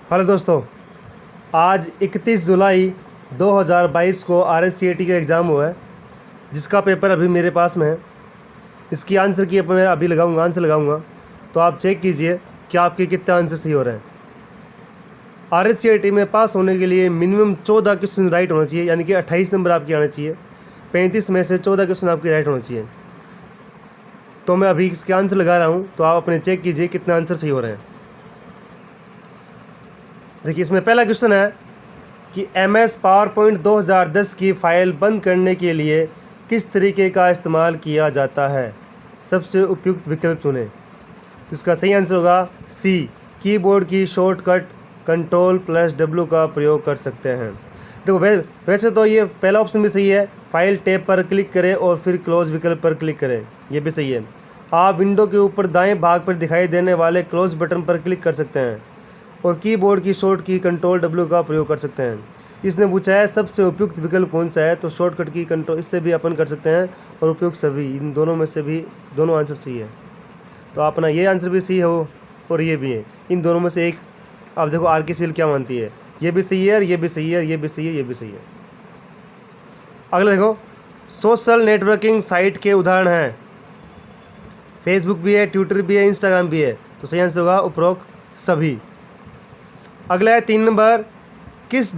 Hello दोस्तों, आज 31 जुलाई 2022 को RSCAT का एग्ज़ाम हुआ है, जिसका पेपर अभी मेरे पास में है। इसकी आंसर की मैं अभी आंसर लगाऊंगा, तो आप चेक कीजिए कि आपके कितने आंसर सही हो रहे हैं। RSCAT में पास होने के लिए मिनिमम 14 क्वेश्चन राइट होना चाहिए, यानी कि 28 नंबर आपके आने चाहिए। 35 में से 14 क्वेश्चन आपके राइट होना चाहिए। तो मैं अभी इसके आंसर लगा रहा हूँ, तो आप अपने चेक कीजिए कितने आंसर सही हो रहे हैं। देखिए, इसमें पहला क्वेश्चन है कि MS PowerPoint 2010 की फ़ाइल बंद करने के लिए किस तरीके का इस्तेमाल किया जाता है? सबसे उपयुक्त विकल्प चुनें। इसका सही आंसर होगा सी, कीबोर्ड की शॉर्टकट Ctrl+W का प्रयोग कर सकते हैं। देखो, वैसे तो ये पहला ऑप्शन भी सही है, फाइल टैब पर क्लिक करें और फिर क्लोज विकल्प पर क्लिक करें, ये भी सही है। आप विंडो के ऊपर दाएं भाग पर दिखाई देने वाले क्लोज बटन पर क्लिक कर सकते हैं और कीबोर्ड की शॉर्ट की Ctrl+W का प्रयोग कर सकते हैं। इसने पूछा है सबसे उपयुक्त विकल्प कौन सा है, तो शॉर्टकट की कंट्रोल इससे भी अपन कर सकते हैं, और उपयुक्त सभी, इन दोनों में से भी दोनों आंसर सही है। तो अपना ये आंसर भी सही हो और ये भी है, इन दोनों में से एक। आप देखो RKCL क्या मानती है, ये भी सही है, ये भी सही है, ये भी सही है, ये भी सही है। अगला देखो, सोशल नेटवर्किंग साइट के उदाहरण हैं। फेसबुक भी है, ट्विटर भी है, इंस्टाग्राम भी है, तो सही आंसर होगा उपरोक्त सभी। अगला है 3 नंबर, किस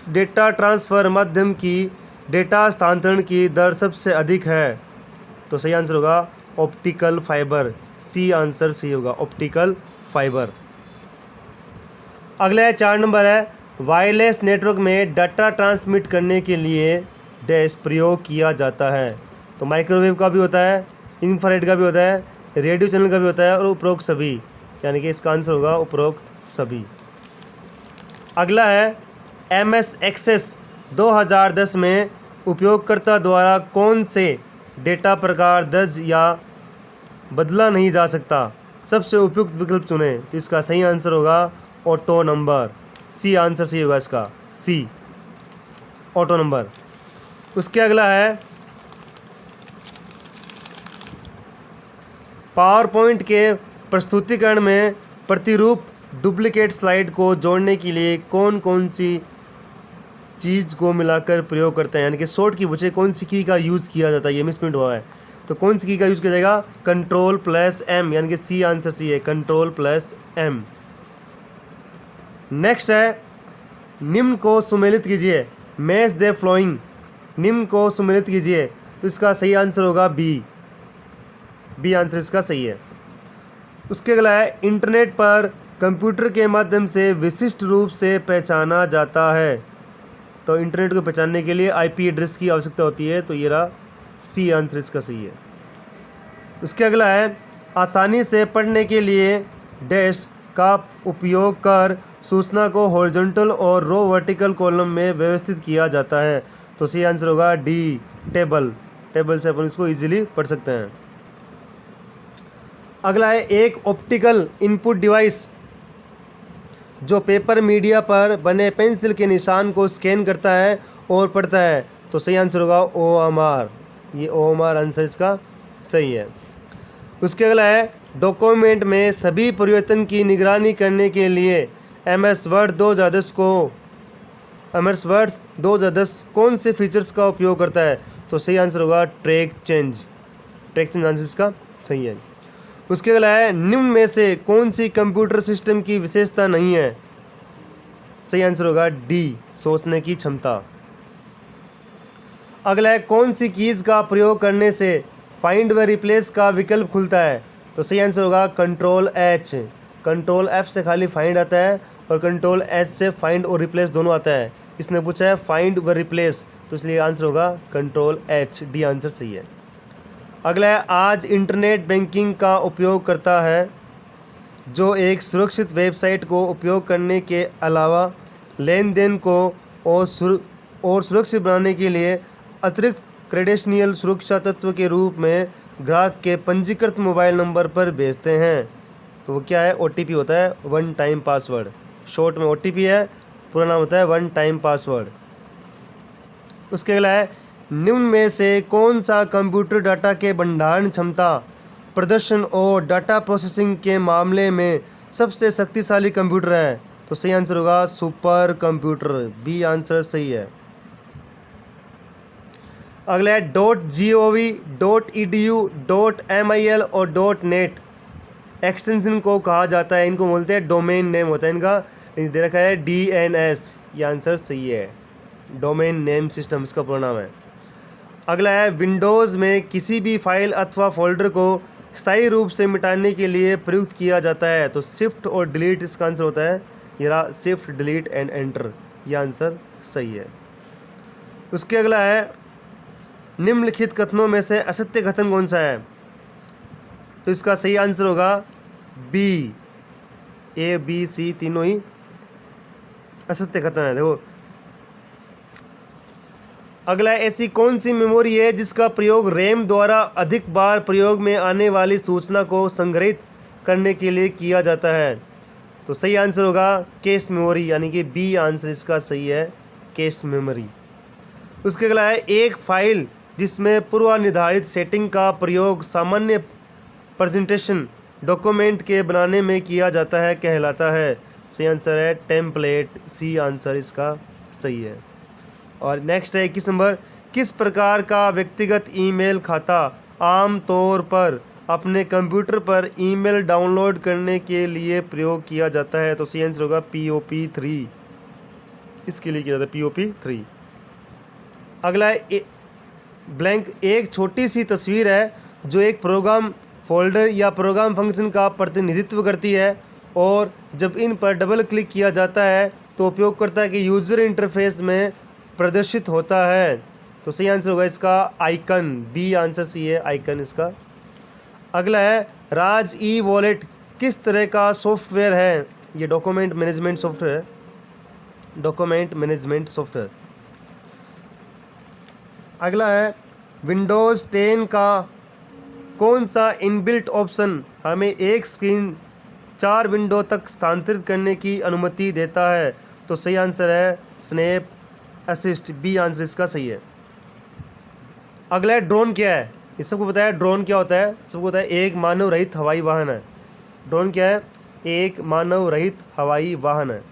डेटा ट्रांसफ़र माध्यम की डेटा हस्तांतरण की दर सबसे अधिक है? तो सही आंसर होगा ऑप्टिकल फाइबर, सी आंसर सही होगा, ऑप्टिकल फाइबर। अगला है 4 नंबर है, वायरलेस नेटवर्क में डाटा ट्रांसमिट करने के लिए डैश प्रयोग किया जाता है? तो माइक्रोवेव का भी होता है, इंफ्रारेड का भी होता है, रेडियो चैनल का भी होता है, और उपरोक्त सभी, यानी कि इसका आंसर होगा उपरोक्त सभी। अगला है, MS एक्सेस 2010 में उपयोगकर्ता द्वारा कौन से डेटा प्रकार दर्ज या बदला नहीं जा सकता? सबसे उपयुक्त विकल्प चुनें। तो इसका सही आंसर होगा ऑटो नंबर, सी आंसर सही होगा इसका, सी ऑटो नंबर। उसके अगला है, पावरपॉइंट के प्रस्तुतिकरण में प्रतिरूप डुप्लीकेट स्लाइड को जोड़ने के लिए कौन कौन सी चीज़ को मिलाकर प्रयोग करते हैं? यानी कि शॉर्ट की पूछे कौन सी की का यूज़ किया जाता है, ये मिसप्रिंट हुआ है, तो कौन सी की का यूज़ किया जाएगा? Ctrl+M, यानी कि सी आंसर सी है, Ctrl+M। नेक्स्ट है, निम्न को सुमेलित कीजिए, मैच द फ्लोइंग, निम्न को सुमेलित कीजिए, तो इसका सही आंसर होगा बी आंसर इसका सही है। उसके अगला है, इंटरनेट पर कंप्यूटर के माध्यम से विशिष्ट रूप से पहचाना जाता है? तो इंटरनेट को पहचानने के लिए IP एड्रेस की आवश्यकता होती है, तो ये रहा सी आंसर इसका सही है। उसके अगला है, आसानी से पढ़ने के लिए डैश का उपयोग कर सूचना को हॉरिजॉन्टल और रो वर्टिकल कॉलम में व्यवस्थित किया जाता है? तो सही आंसर होगा डी, टेबल से अपन इसको इजीली पढ़ सकते हैं। अगला है, एक ऑप्टिकल इनपुट डिवाइस जो पेपर मीडिया पर बने पेंसिल के निशान को स्कैन करता है और पढ़ता है? तो सही आंसर होगा OMR, ये OMR आंसर इसका सही है। उसके अगला है, डॉक्यूमेंट में सभी परिवर्तन की निगरानी करने के लिए MS Word 2010 कौन से फीचर्स का उपयोग करता है? तो सही आंसर होगा ट्रैक चेंज आंसर इसका सही है। उसके अगला है, निम्न में से कौन सी कंप्यूटर सिस्टम की विशेषता नहीं है? सही आंसर होगा डी, सोचने की क्षमता। अगला है, कौन सी कीज का प्रयोग करने से फाइंड व रिप्लेस का विकल्प खुलता है? तो सही आंसर होगा Ctrl+H, Ctrl+F से खाली फाइंड आता है और Ctrl+H से फाइंड और रिप्लेस दोनों आता है। इसने पूछा है फाइंड व रिप्लेस, तो इसलिए आंसर होगा Ctrl+H, डी आंसर सही है। अगला है, आज इंटरनेट बैंकिंग का उपयोग करता है जो एक सुरक्षित वेबसाइट को उपयोग करने के अलावा लेन देन को और सुरक्षित बनाने के लिए अतिरिक्त क्रेडेंशियल सुरक्षा तत्व के रूप में ग्राहक के पंजीकृत मोबाइल नंबर पर भेजते हैं? तो वो क्या है? OTP होता है, वन टाइम पासवर्ड, शॉर्ट में OTP है, पूरा नाम होता है वन टाइम पासवर्ड। उसके अगला है, निम्न में से कौन सा कंप्यूटर डाटा के भंडारण क्षमता, प्रदर्शन और डाटा प्रोसेसिंग के मामले में सबसे शक्तिशाली कंप्यूटर है? तो सही आंसर होगा सुपर कंप्यूटर, बी आंसर सही है। अगला है .gov, .edu, .mil और .net एक्सटेंशन को कहा जाता है, इनको बोलते हैं डोमेन नेम होता है इनका, दे रखा है DNS, ये आंसर सही है, डोमेन नेम सिस्टम इसका पूरा नाम है। अगला है विंडोज़ में किसी भी फाइल अथवा फोल्डर को स्थायी रूप से मिटाने के लिए प्रयुक्त किया जाता है, तो शिफ्ट और डिलीट इसका आंसर होता है, ये रहा शिफ्ट डिलीट एंड एंटर, ये आंसर सही है। उसके अगला है निम्नलिखित कथनों में से असत्य कथन कौन सा है? तो इसका सही आंसर होगा बी, A, B, C तीनों ही असत्य कथन है। देखो अगला, ऐसी कौन सी मेमोरी है जिसका प्रयोग रैम द्वारा अधिक बार प्रयोग में आने वाली सूचना को संग्रहित करने के लिए किया जाता है? तो सही आंसर होगा कैश मेमोरी, यानी कि बी आंसर इसका सही है, कैश मेमोरी। उसके अगला है एक फाइल जिसमें पूर्व निर्धारित सेटिंग का प्रयोग सामान्य प्रेजेंटेशन डॉक्यूमेंट के बनाने में किया जाता है कहलाता है? सही आंसर है टेम्पलेट, सी आंसर इसका सही है। और नेक्स्ट है 21 नंबर, किस प्रकार का व्यक्तिगत ईमेल खाता आम तौर पर अपने कंप्यूटर पर ईमेल डाउनलोड करने के लिए प्रयोग किया जाता है? तो सही आंसर होगा POP3, इसके लिए किया जाता है POP3। अगला है ब्लैंक, एक छोटी सी तस्वीर है जो एक प्रोग्राम फोल्डर या प्रोग्राम फंक्शन का प्रतिनिधित्व करती है, और जब इन पर डबल क्लिक किया जाता है तो उपयोगकर्ता के यूज़र इंटरफेस में प्रदर्शित होता है। तो सही आंसर होगा इसका आइकन, बी आंसर सी है, आइकन इसका। अगला है राज ई वॉलेट किस तरह का सॉफ्टवेयर है? ये डॉक्यूमेंट मैनेजमेंट सॉफ्टवेयर है, डॉक्यूमेंट मैनेजमेंट सॉफ्टवेयर। अगला है विंडोज़ 10 का कौन सा इनबिल्ट ऑप्शन हमें एक स्क्रीन 4 विंडो तक स्थानांतरित करने की अनुमति देता है? तो सही आंसर है स्नैप असिस्ट, बी आंसर इसका सही है। अगला है ड्रोन क्या है? ये सबको पता है ड्रोन क्या होता है, सबको पता है एक मानव रहित हवाई वाहन है। ड्रोन क्या है? एक मानव रहित हवाई वाहन है।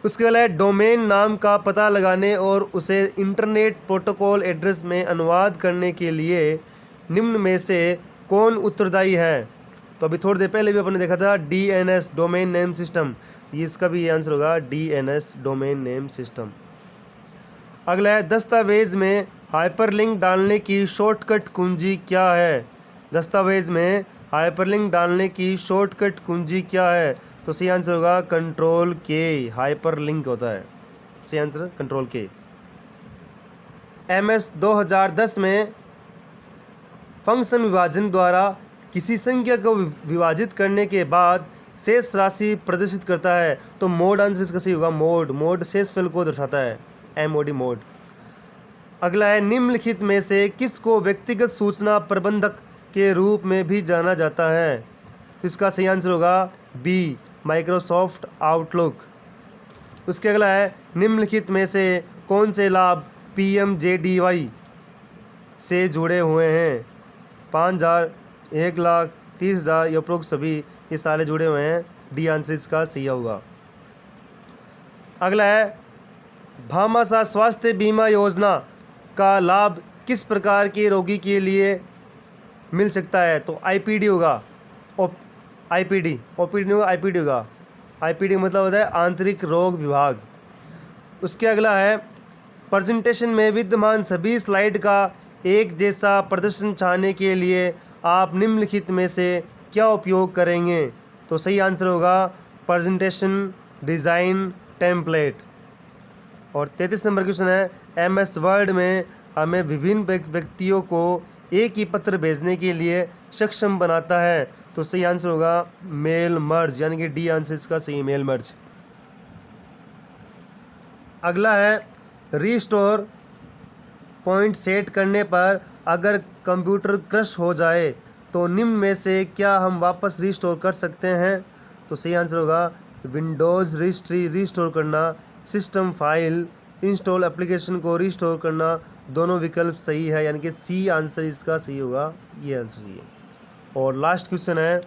उसके अलावा डोमेन नाम का पता लगाने और उसे इंटरनेट प्रोटोकॉल एड्रेस में अनुवाद करने के लिए निम्न में से कौन उत्तरदायी है? तो अभी थोड़ी देर पहले भी अपने देखा था DNS, डोमेन नेम सिस्टम, ये इसका भी आंसर होगा DNS, डोमेन नेम सिस्टम। अगला है दस्तावेज में हाइपरलिंक डालने की शॉर्टकट कुंजी क्या है? दस्तावेज में हाइपरलिंक डालने की शॉर्टकट कुंजी क्या है? तो सही आंसर होगा कंट्रोल K, हाइपरलिंक होता है, सही आंसर कंट्रोल K। MS 2010 में फंक्शन विभाजन द्वारा किसी संख्या को विभाजित करने के बाद शेष राशि प्रदर्शित करता है, तो मोड आंसर इसका सही होगा, मोड शेष फल को दर्शाता है, MOD मोड। अगला है निम्नलिखित में से किसको व्यक्तिगत सूचना प्रबंधक के रूप में भी जाना जाता है? तो इसका सही आंसर होगा बी, माइक्रोसॉफ्ट आउटलुक। उसके अगला है निम्नलिखित में से कौन से लाभ PMJDY से जुड़े हुए हैं? 5,000, 1,00,000, 30,000 या उपरोक्त सभी, ये सारे जुड़े हुए हैं, डी आंसर इसका सही होगा। अगला है भामाशाह स्वास्थ्य बीमा योजना का लाभ किस प्रकार के रोगी के लिए मिल सकता है? तो IPD होगा, IPD, OPD नहीं होगा, IPD होगा। IPD मतलब होता है आंतरिक रोग विभाग। उसके अगला है प्रेजेंटेशन में विद्यमान सभी स्लाइड का एक जैसा प्रदर्शन चाहने के लिए आप निम्नलिखित में से क्या उपयोग करेंगे? तो सही आंसर होगा प्रेजेंटेशन डिज़ाइन टेम्पलेट। और 33 नंबर क्वेश्चन है MS वर्ड में हमें विभिन्न व्यक्तियों को एक ही पत्र भेजने के लिए सक्षम बनाता है, तो सही आंसर होगा मेल मर्ज, यानी कि डी आंसर इसका सही, मेल मर्ज। अगला है रीस्टोर पॉइंट सेट करने पर अगर कंप्यूटर क्रश हो जाए तो निम्न में से क्या हम वापस रीस्टोर कर सकते हैं? तो सही आंसर होगा विंडोज़ रजिस्ट्री रीस्टोर करना, सिस्टम फाइल इंस्टॉल एप्लीकेशन को रीस्टोर करना, दोनों विकल्प सही है, यानी कि सी आंसर इसका सही होगा, ये आंसर सही है। और लास्ट क्वेश्चन है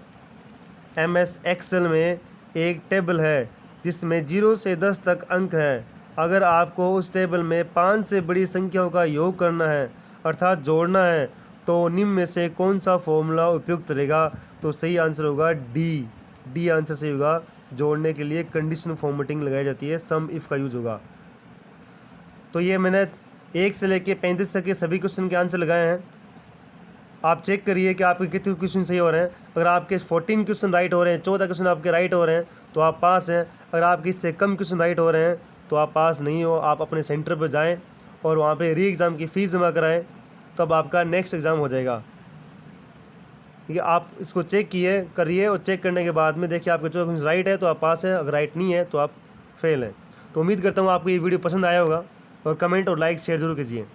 MS एक्सेल में एक टेबल है जिसमें 0 से 10 तक अंक है। अगर आपको उस टेबल में 5 से बड़ी संख्याओं का योग करना है अर्थात जोड़ना है तो निम्न में से कौन सा फॉर्मूला उपयुक्त रहेगा? तो सही आंसर होगा डी आंसर सही होगा। जोड़ने के लिए कंडीशन फॉर्मेटिंग लगाई जाती है, सम इफ़ का यूज़ होगा। तो ये मैंने 1 से लेके 35 तक के सभी क्वेश्चन के आंसर लगाए हैं। आप चेक करिए कि आपके कितने क्वेश्चन सही हो रहे हैं। अगर आपके 14 क्वेश्चन राइट हो रहे हैं, 14 क्वेश्चन आपके राइट हो रहे हैं तो आप पास हैं। अगर आपके इससे कम क्वेश्चन राइट हो रहे हैं तो आप पास नहीं हो। आप अपने सेंटर पर जाएं और वहाँ पे री एग्ज़ाम की फ़ीस जमा कराएं, तब आपका नेक्स्ट एग्ज़ाम हो जाएगा। ठीक है, आप इसको चेक करिए और चेक करने के बाद में देखिए आपके जो क्वेश्चन राइट है तो आप पास हैं, अगर राइट नहीं है तो आप फेल हैं। तो उम्मीद करता हूँ आपको ये वीडियो पसंद आया होगा और कमेंट और लाइक शेयर ज़रूर कीजिए।